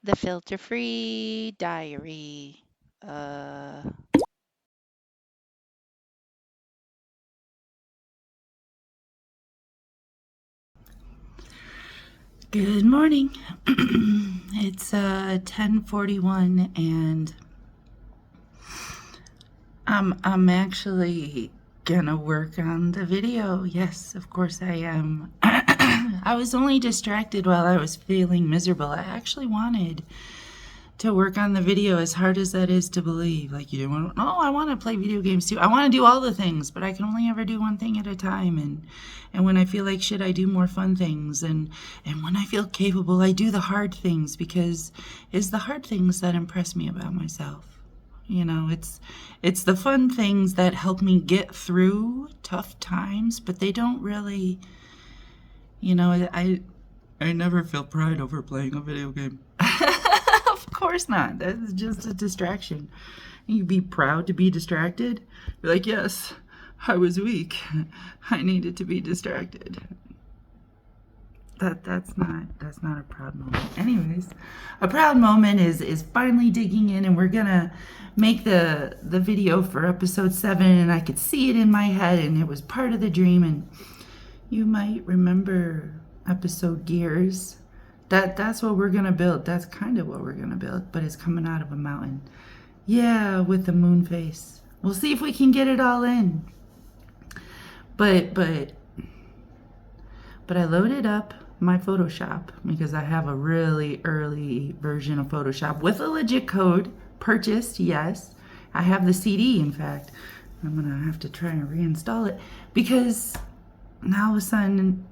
The filter-free diary. Uh, Good morning. It's 10:41 and I'm actually gonna work on the video. Yes, of course I am. I was only distracted while I was feeling miserable. I actually wanted to work on the video, as hard as that is to believe. Like, you want, oh, I want to play video games too. I want to do all the things, but I can only ever do one thing at a time. And when I feel like shit, I do more fun things. And when I feel capable, I do the hard things, because it's the hard things that impress me about myself. You know, it's the fun things that help me get through tough times, but they don't really, I never feel pride over playing a video game. Of course not. That's just a distraction. You'd be proud to be distracted. Be like, yes, I was weak. I needed to be distracted. That's not a proud moment. Anyways, a proud moment is finally digging in, and we're gonna make the video for episode 7, and I could see it in my head, and it was part of the dream. And you might remember episode Gears. That's what we're gonna build. That's kind of what we're gonna build, but it's coming out of a mountain. Yeah, with the moon face. We'll see if we can get it all in. But I loaded up my Photoshop because I have a really early version of Photoshop with a legit code purchased. Yes, I have the CD. In fact, I'm gonna have to try and reinstall it, because now all of a sudden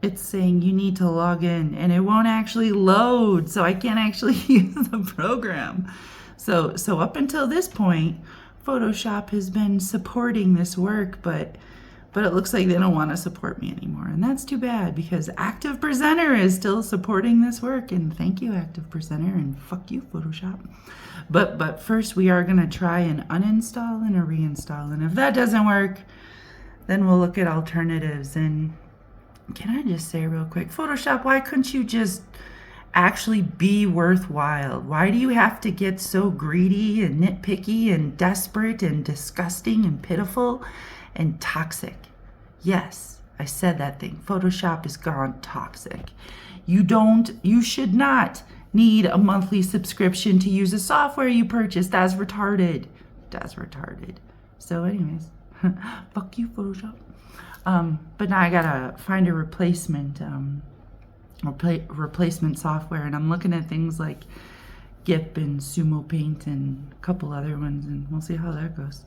it's saying you need to log in, and it won't actually load, so I can't actually use the program. So up until this point, Photoshop has been supporting this work, but it looks like they don't want to support me anymore, and that's too bad, because Active Presenter is still supporting this work, and thank you, Active Presenter, and fuck you, Photoshop. But first, we are gonna try an uninstall and a reinstall, and if that doesn't work, then we'll look at alternatives. And can I just say real quick, Photoshop, why couldn't you just actually be worthwhile? Why do you have to get so greedy and nitpicky and desperate and disgusting and pitiful and toxic? Yes, I said that thing. Photoshop is gone toxic. You should not need a monthly subscription to use a software you purchased. That's retarded. That's retarded. So anyways, fuck you, Photoshop. But now I gotta find a replacement replacement software, and I'm looking at things like GIMP and Sumo Paint and a couple other ones, and we'll see how that goes.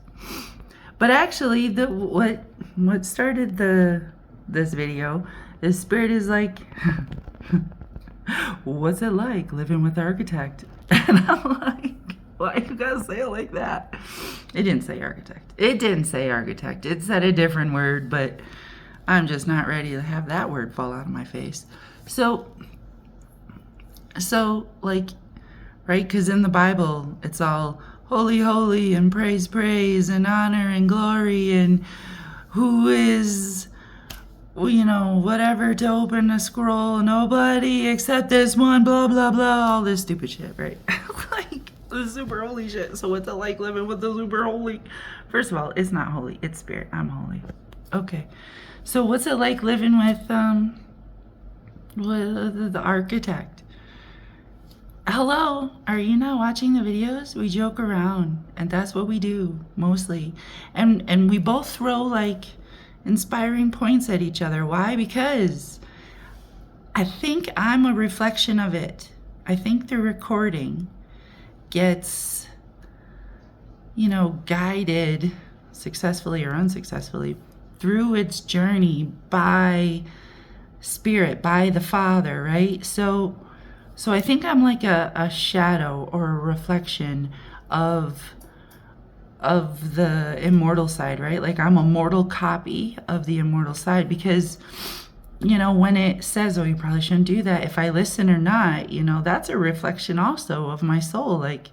But actually, what started this video, the spirit is like, what's it like living with architect? And I'm like, why you gotta say it like that? It didn't say architect. It said a different word, but I'm just not ready to have that word fall out of my face. So like, right? Because in the Bible, it's all holy, holy, and praise, praise, and honor and glory, and who is, whatever to open a scroll, nobody except this one, blah, blah, blah, all this stupid shit, right? Like, the super holy shit. So what's it like living with the super holy? First of all, it's not holy, it's spirit. I'm holy. Okay. So what's it like living with the architect? Hello, are you not watching the videos? We joke around, and that's what we do mostly. And we both throw like inspiring points at each other. Why? Because I think I'm a reflection of it. I think the recording gets, guided successfully or unsuccessfully through its journey by spirit, by the Father, right? So I think I'm like a shadow or a reflection of the immortal side, right? Like, I'm a mortal copy of the immortal side, because when it says, oh, you probably shouldn't do that, if I listen or not, that's a reflection also of my soul. Like,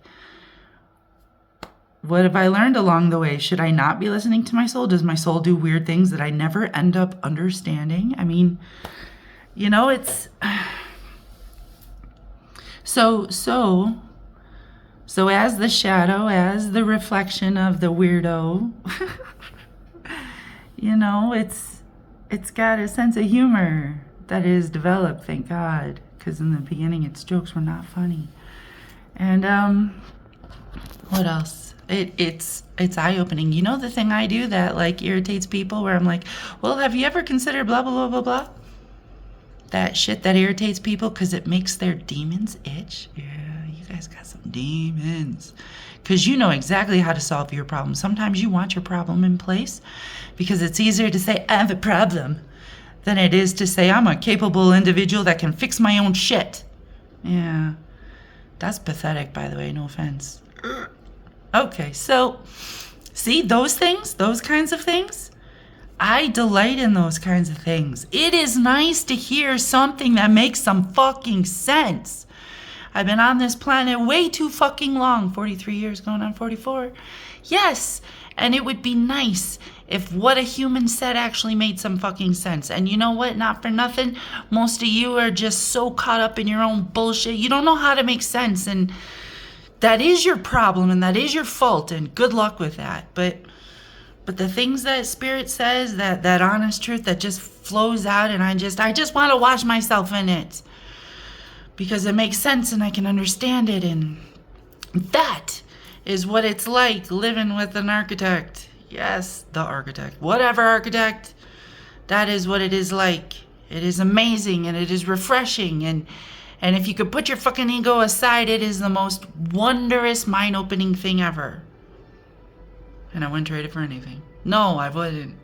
what have I learned along the way? Should I not be listening to my soul? Does my soul do weird things that I never end up understanding? I mean, it's... So as the shadow, as the reflection of the weirdo, it's got a sense of humor that is developed, thank God, because in the beginning its jokes were not funny. And what else? It's eye opening. You know the thing I do that like irritates people, where I'm like, well, have you ever considered blah blah blah blah blah? That shit that irritates people because it makes their demons itch. Yeah, you guys got some demons. Because you know exactly how to solve your problem. Sometimes you want your problem in place because it's easier to say, I have a problem, than it is to say, I'm a capable individual that can fix my own shit. Yeah, that's pathetic, by the way, no offense. Okay, so see those things, those kinds of things? I delight in those kinds of things. It is nice to hear something that makes some fucking sense. I've been on this planet way too fucking long, 43 years going on 44. Yes, and it would be nice if what a human said actually made some fucking sense. And you know what? Not for nothing, most of you are just so caught up in your own bullshit. You don't know how to make sense, and that is your problem and that is your fault, and good luck with that. But the things that Spirit says, that honest truth that just flows out, and I just want to wash myself in it because it makes sense and I can understand it. And that is what it's like living with an architect. Yes, the architect. Whatever architect, that is what it is like. It is amazing and it is refreshing. And if you could put your fucking ego aside, it is the most wondrous, mind-opening thing ever. And I wouldn't trade it for anything. No, I wouldn't.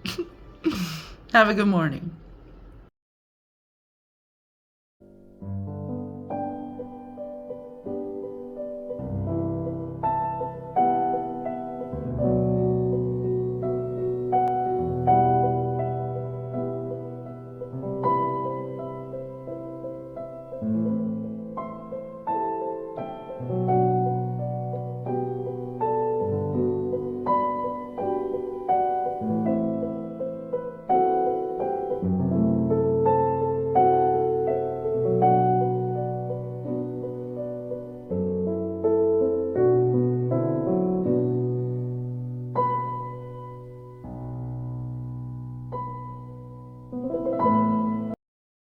Have a good morning.